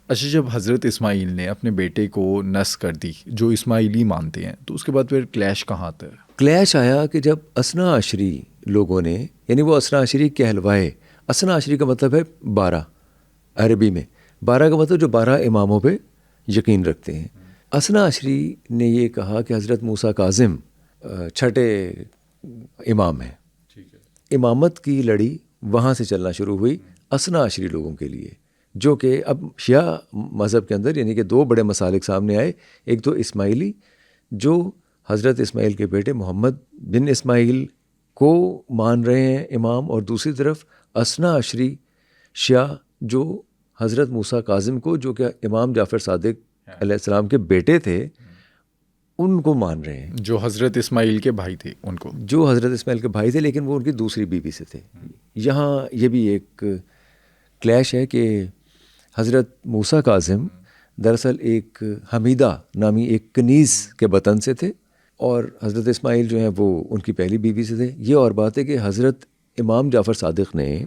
اچھا، جب حضرت اسماعیل نے اپنے بیٹے کو نصب کر دی جو اسماعیلی مانتے ہیں، تو اس کے بعد پھر کلیش کہاں آتا ہے؟ کلیش آیا کہ جب اثنا عشری لوگوں نے، یعنی وہ اثنا عشری کہلوائے، اثنا عشری کا مطلب ہے 12 عربی میں، 12 کا مطلب جو 12 اماموں پہ یقین رکھتے ہیں. اثنا عشری نے یہ کہا کہ حضرت موسیٰ کاظم چھٹے امام ہیں. امامت کی لڑی وہاں سے چلنا شروع ہوئی اثنا عشری لوگوں کے لیے، جو کہ اب شیعہ مذہب کے اندر یعنی کہ 2 بڑے مسالک سامنے آئے. ایک تو اسماعیلی جو حضرت اسماعیل کے بیٹے محمد بن اسماعیل کو مان رہے ہیں امام، اور دوسری طرف اثنا عشری شیعہ جو حضرت موسیٰ کاظم کو، جو کہ امام جعفر صادق علیہ السلام کے بیٹے تھے، ان کو مان رہے ہیں، جو حضرت اسماعیل کے بھائی تھے ان کو، جو حضرت اسماعیل کے بھائی تھے لیکن وہ ان کی دوسری بیوی سے تھے. یہاں یہ بھی ایک کلیش ہے کہ حضرت موسیٰ کاظم دراصل ایک حمیدہ نامی ایک کنیز کے وطن سے تھے، اور حضرت اسماعیل جو ہیں وہ ان کی پہلی بیوی سے تھے. یہ اور بات ہے کہ حضرت امام جعفر صادق نے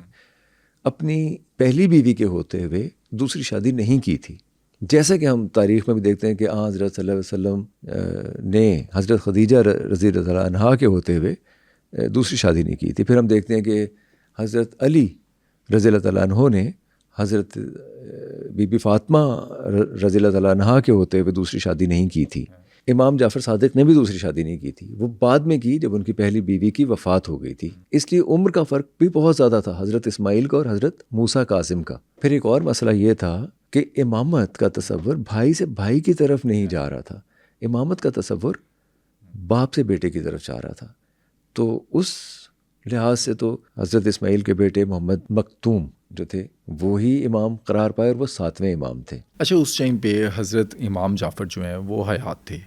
اپنی پہلی بیوی کے ہوتے ہوئے دوسری شادی نہیں کی تھی، جیسا کہ ہم تاریخ میں بھی دیکھتے ہیں کہ حضرت صلی اللہ علیہ وسلم نے حضرت خدیجہ رضی اللہ عنہا کے ہوتے ہوئے دوسری شادی نہیں کی تھی. پھر ہم دیکھتے ہیں کہ حضرت علی رضی اللہ تعالیٰ عنہ نے حضرت بی بی فاطمہ رضی اللہ تعالیٰ عنہا کے ہوتے ہوئے دوسری شادی نہیں کی تھی. امام جعفر صادق نے بھی دوسری شادی نہیں کی تھی، وہ بعد میں کی جب ان کی پہلی بیوی کی وفات ہو گئی تھی. اس لیے عمر کا فرق بھی بہت زیادہ تھا حضرت اسماعیل کا اور حضرت موسیٰ کاظم کا. پھر ایک اور مسئلہ یہ تھا کہ امامت کا تصور بھائی سے بھائی کی طرف نہیں جا رہا تھا، امامت کا تصور باپ سے بیٹے کی طرف جا رہا تھا. تو اس لحاظ سے تو حضرت اسماعیل کے بیٹے محمد مکتوم جو تھے وہی امام قرار پائے، اور وہ 7ویں امام تھے. اچھا، اس ٹائم پہ حضرت امام جعفر جو ہیں وہ حیات تھے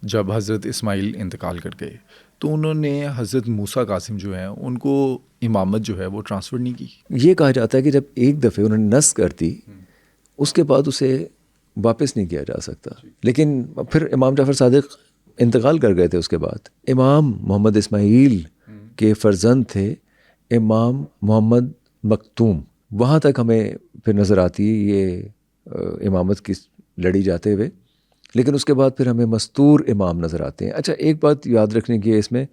جب حضرت اسماعیل انتقال کر گئے، تو انہوں نے حضرت موسیٰ قاسم جو ہیں ان کو امامت جو ہے وہ ٹرانسفر نہیں کی. یہ کہا جاتا ہے کہ جب ایک دفعہ انہوں نے نصب کر دی اس کے بعد اسے واپس نہیں کیا جا سکتا. لیکن پھر امام جعفر صادق انتقال کر گئے تھے. اس کے بعد امام محمد اسماعیل کے فرزند تھے امام محمد مکتوم. وہاں تک ہمیں پھر نظر آتی ہے یہ امامت کی لڑی جاتے ہوئے، لیکن اس کے بعد پھر ہمیں مستور امام نظر آتے ہیں. اچھا، ایک بات یاد رکھنے کی ہے اس میں،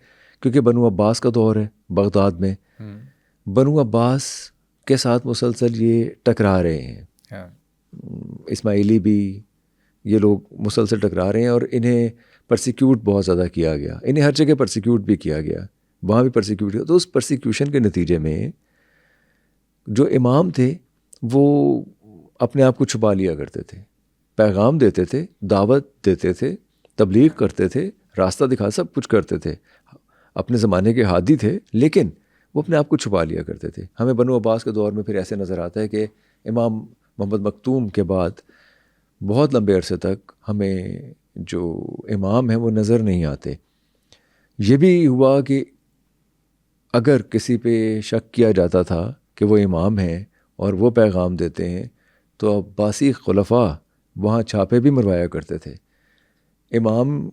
کیونکہ بنو عباس کا دور ہے بغداد میں، بنو عباس کے ساتھ مسلسل یہ ٹکرا رہے ہیں، اسماعیلی بھی یہ لوگ مسلسل ٹکرا رہے ہیں، اور انہیں پرسیکیوٹ بہت زیادہ کیا گیا، انہیں ہر جگہ پرسیکیوٹ بھی کیا گیا، وہاں بھی پرسیکیوٹ کیا. تو اس پرسیکیوشن کے نتیجے میں جو امام تھے وہ اپنے آپ کو چھپا لیا کرتے تھے، پیغام دیتے تھے، دعوت دیتے تھے، تبلیغ کرتے تھے، راستہ دکھا، سب کچھ کرتے تھے، اپنے زمانے کے ہادی تھے، لیکن وہ اپنے آپ کو چھپا لیا کرتے تھے. ہمیں بنو عباس کے دور میں پھر ایسے نظر آتا ہے کہ امام محمد مکتوم کے بعد بہت لمبے عرصے تک ہمیں جو امام ہیں وہ نظر نہیں آتے. یہ بھی ہوا کہ اگر کسی پہ شک کیا جاتا تھا کہ وہ امام ہیں اور وہ پیغام دیتے ہیں تو عباسی خلفاء وہاں چھاپے بھی مروایا کرتے تھے. امام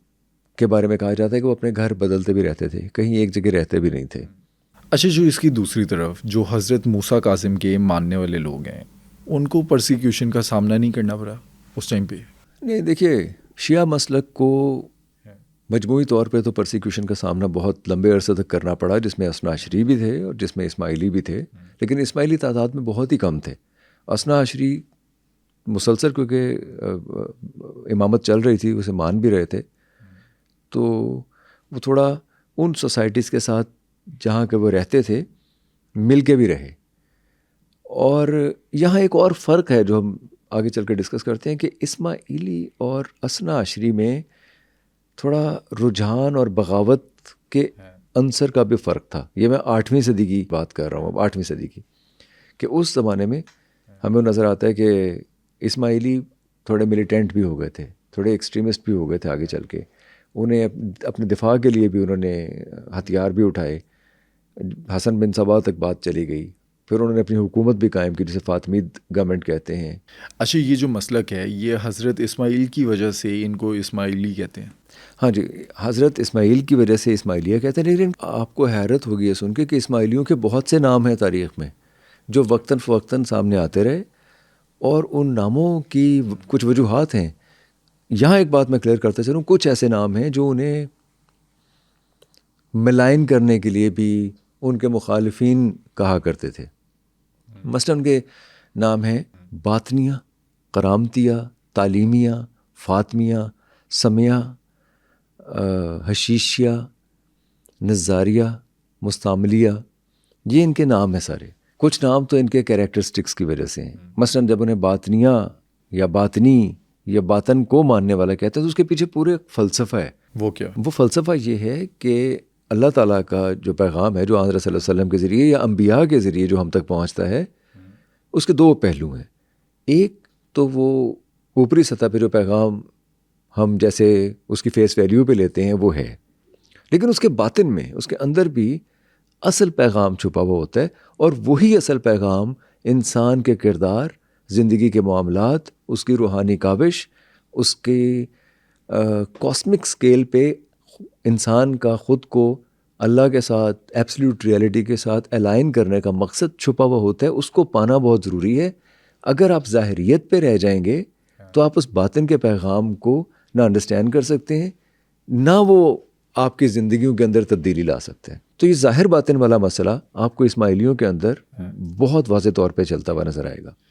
کے بارے میں کہا جاتا ہے کہ وہ اپنے گھر بدلتے بھی رہتے تھے، کہیں ایک جگہ رہتے بھی نہیں تھے. اچھا، جو اس کی دوسری طرف جو حضرت موسیٰ کاظم کے ماننے والے لوگ ہیں ان کو پرسیکیوشن کا سامنا نہیں کرنا پڑا اس ٹائم پہ؟ نہیں، دیکھیے، شیعہ مسلک کو مجموعی طور پہ تو پرسیکیوشن کا سامنا بہت لمبے عرصے تک کرنا پڑا، جس میں اثنا عشری بھی تھے اور جس میں اسماعیلی بھی تھے، لیکن اسماعیلی تعداد میں بہت ہی کم تھے. اثنا عشری مسلسل کیونکہ امامت چل رہی تھی، اسے مان بھی رہے تھے، تو وہ تھوڑا ان سوسائٹیز کے ساتھ جہاں کہ وہ رہتے تھے مل کے بھی رہے. اور یہاں ایک اور فرق ہے جو ہم آگے چل کے ڈسکس کرتے ہیں کہ اسماعیلی اور اثنا عشری میں تھوڑا رجحان اور بغاوت کے عنصر کا بھی فرق تھا. یہ میں 8ویں صدی کی بات کر رہا ہوں، اب 8ویں صدی کی، کہ اس زمانے میں ہمیں نظر آتا ہے کہ اسماعیلی تھوڑے ملیٹنٹ بھی ہو گئے تھے، تھوڑے ایکسٹریمسٹ بھی ہو گئے تھے آگے چل کے. انہیں اپنے دفاع کے لیے بھی انہوں نے ہتھیار بھی اٹھائے. حسن بن صبا تک بات چلی گئی، پھر انہوں نے اپنی حکومت بھی قائم کی جسے فاطمید گورنمنٹ کہتے ہیں. اچھا، یہ جو مسلک ہے یہ حضرت اسماعیل کی وجہ سے ان کو اسماعیلی کہتے ہیں؟ ہاں جی، حضرت اسماعیل کی وجہ سے اسماعیلیہ کہتے ہیں. لیکن آپ کو حیرت ہوگی یہ سن کے کہ اسماعیلیوں کے بہت سے نام ہیں تاریخ میں جو وقتاً فوقتاً سامنے آتے رہے اور ان ناموں کی کچھ وجوہات ہیں. یہاں ایک بات میں کلیئر کرتا چلوں, کچھ ایسے نام ہیں جو انہیں ملائن کرنے کے لیے بھی ان کے مخالفین کہا کرتے تھے. مثلاً ان کے نام ہیں باطنیہ, کرامتیہ, تعلیمیہ, فاطمیہ, سمیہ, حشیشیہ, نظاریہ, مستعملیہ. یہ ان کے نام ہیں سارے. کچھ نام تو ان کے کیریکٹرسٹکس کی وجہ سے ہیں. مثلاً جب انہیں باطنیہ یا باطنی یا باطن کو ماننے والا کہتے ہیں تو اس کے پیچھے پورے فلسفہ ہے. وہ کیا؟ وہ فلسفہ یہ ہے کہ اللہ تعالیٰ کا جو پیغام ہے جو آن صلی اللہ علیہ وسلم کے ذریعے یا انبیاء کے ذریعے جو ہم تک پہنچتا ہے, اس کے دو پہلو ہیں. ایک تو وہ اوپری سطح پہ جو پیغام ہم جیسے اس کی فیس ویلیو پہ لیتے ہیں وہ ہے, لیکن اس کے باطن میں, اس کے اندر بھی اصل پیغام چھپا ہوا ہوتا ہے. اور وہی اصل پیغام انسان کے کردار, زندگی کے معاملات, اس کی روحانی کاوش, اس کے کاسمک سکیل پہ انسان کا خود کو اللہ کے ساتھ ایبسلیوٹ ریئلٹی کے ساتھ الائن کرنے کا مقصد چھپا ہوا ہوتا ہے. اس کو پانا بہت ضروری ہے. اگر آپ ظاہریت پہ رہ جائیں گے تو آپ اس باطن کے پیغام کو نہ انڈرسٹینڈ کر سکتے ہیں, نہ وہ آپ کی زندگیوں کے اندر تبدیلی لا سکتے ہیں. تو یہ ظاہر باطن والا مسئلہ آپ کو اسماعیلیوں کے اندر بہت واضح طور پہ چلتا ہوا نظر آئے گا.